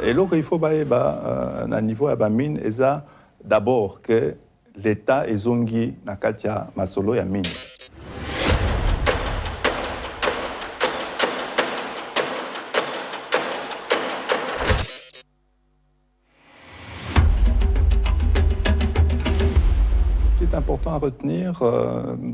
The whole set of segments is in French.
eloko il faut bayeba na niveau ya bamine eza d'abord que l'État ezongi na kati ya masolo ya mine. Ce qui est important à retenir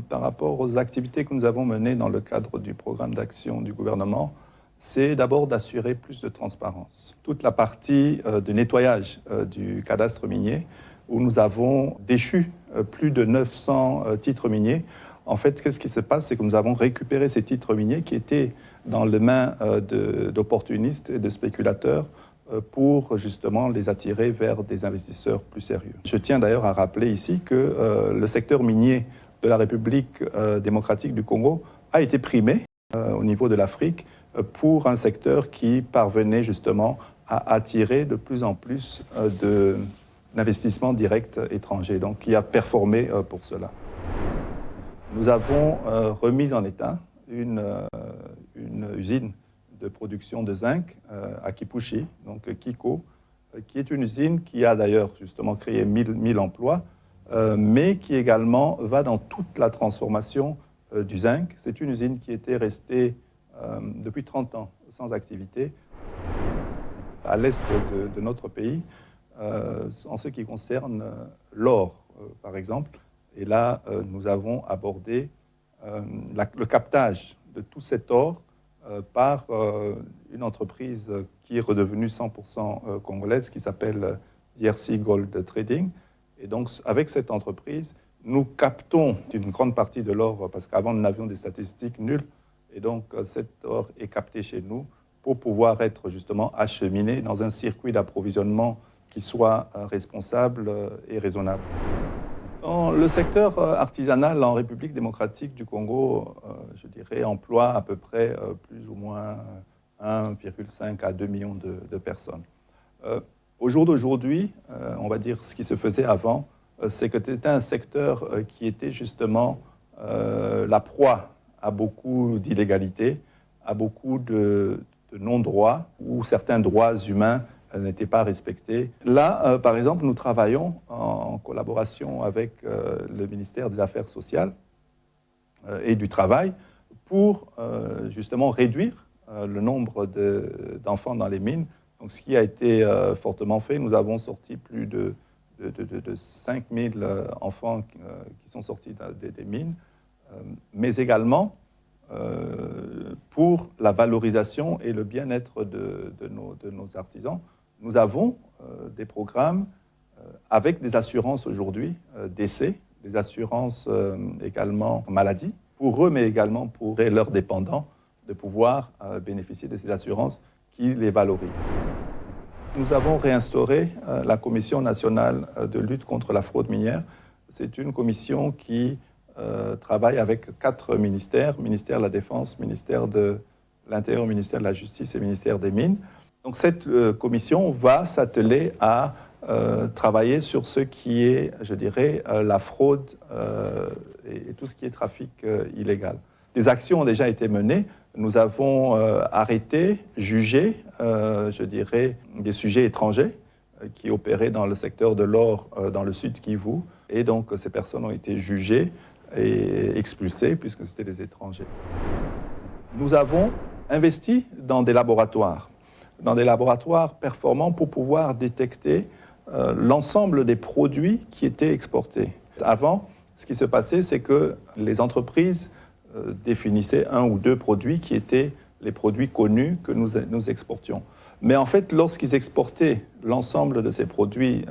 par rapport aux activités que nous avons menées dans le cadre du programme d'action du gouvernement, c'est d'abord d'assurer plus de transparence. Toute la partie de nettoyage du cadastre minier, où nous avons déchu plus de 900 titres miniers. En fait, qu'est-ce qui se passe? C'est que nous avons récupéré ces titres miniers qui étaient dans les mains d'opportunistes et de spéculateurs pour justement les attirer vers des investisseurs plus sérieux. Je tiens d'ailleurs à rappeler ici que le secteur minier de la République démocratique du Congo a été primé au niveau de l'Afrique pour un secteur qui parvenait justement à attirer de plus en plus d'investissements directs étrangers, donc qui a performé pour cela. Nous avons remis en état une usine de production de zinc à Kipushi, donc Kiko, qui est une usine qui a d'ailleurs justement créé 1000 emplois, mais qui également va dans toute la transformation du zinc. C'est une usine qui était restée depuis 30 ans sans activité à l'est de notre pays, en ce qui concerne l'or, par exemple. Et là, nous avons abordé le captage de tout cet or par une entreprise qui est redevenue 100% congolaise, qui s'appelle DRC Gold Trading. Et donc, avec cette entreprise, nous captons une grande partie de l'or, parce qu'avant, nous n'avions des statistiques nulles. Et donc, cet or est capté chez nous pour pouvoir être justement acheminé dans un circuit d'approvisionnement qui soit responsable et raisonnable. Dans le secteur artisanal en République démocratique du Congo, je dirais, emploie à peu près plus ou moins 1,5 à 2 millions de personnes. Au jour d'aujourd'hui, on va dire ce qui se faisait avant, c'est que c'était un secteur qui était justement la proie à beaucoup d'illégalités, à beaucoup de non-droits, où certains droits humains n'étaient pas respectés. Là, par exemple, nous travaillons en collaboration avec le ministère des Affaires sociales et du Travail pour justement réduire le nombre d'enfants dans les mines. Donc, ce qui a été fortement fait, nous avons sorti plus de 5000 enfants qui sont sortis des mines, mais également pour la valorisation et le bien-être de nos artisans. Nous avons des programmes avec des assurances aujourd'hui décès, des assurances également maladie, pour eux, mais également pour leurs dépendants, de pouvoir bénéficier de ces assurances qui les valorisent. Nous avons réinstauré la Commission nationale de lutte contre la fraude minière. C'est une commission qui travaille avec 4 ministères, ministère de la Défense, ministère de l'Intérieur, ministère de la Justice et ministère des Mines. Donc cette commission va s'atteler à travailler sur ce qui est, je dirais, la fraude et tout ce qui est trafic illégal. Des actions ont déjà été menées. Nous avons arrêté, jugé, je dirais, des sujets étrangers qui opéraient dans le secteur de l'or dans le sud Kivu. Et donc ces personnes ont été jugées et expulsées puisque c'était des étrangers. Nous avons investi dans des laboratoires performants pour pouvoir détecter l'ensemble des produits qui étaient exportés. Avant, ce qui se passait, c'est que les entreprises définissaient 1 ou 2 produits qui étaient les produits connus que nous exportions. Mais en fait, lorsqu'ils exportaient l'ensemble de ces produits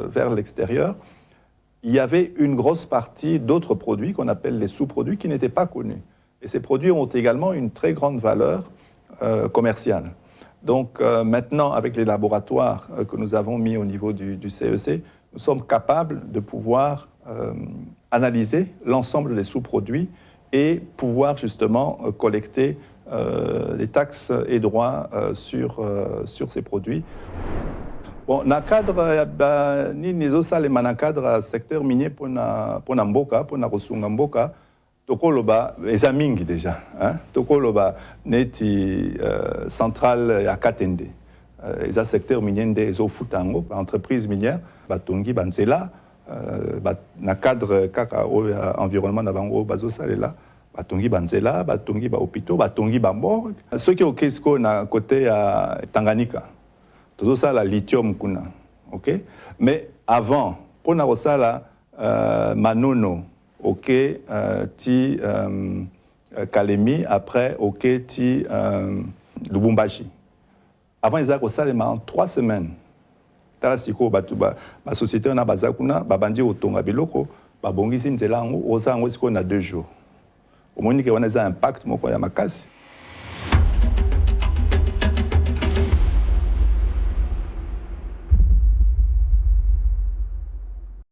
vers l'extérieur, il y avait une grosse partie d'autres produits qu'on appelle les sous-produits qui n'étaient pas connus. Et ces produits ont également une très grande valeur commerciale. Donc maintenant, avec les laboratoires que nous avons mis au niveau du CEC, nous sommes capables de pouvoir analyser l'ensemble des sous-produits et pouvoir justement collecter les taxes et droits sur ces produits. Bon, na cadre nini ezosalema na cadre secteur minier pona mboka, pona kosunga mboka, tokoloba eza mingi déjà, hein? Tokoloba neti centrale ya Katende. eza secteur minier nde ezofuta yango baentreprise minière batongi banzela na cadre kaka oyo ya environnement na bango oyo bazosalela batongi banzela batongi bahôpitaux batongi bamorgue soki okei sikoyo na kote ya Tanganyika tozosala lithium kuna ok mais avant mpona kosala manono ok ti Kalemi après ok ti Lubumbashi avant ils ont salé en 3 semaines. Tala siko ba société na bazakuna babandi otonga biloko babongisi nzela ngo osa ngo siko na 2 jours. Au moins que on a un impact moko ya makasi.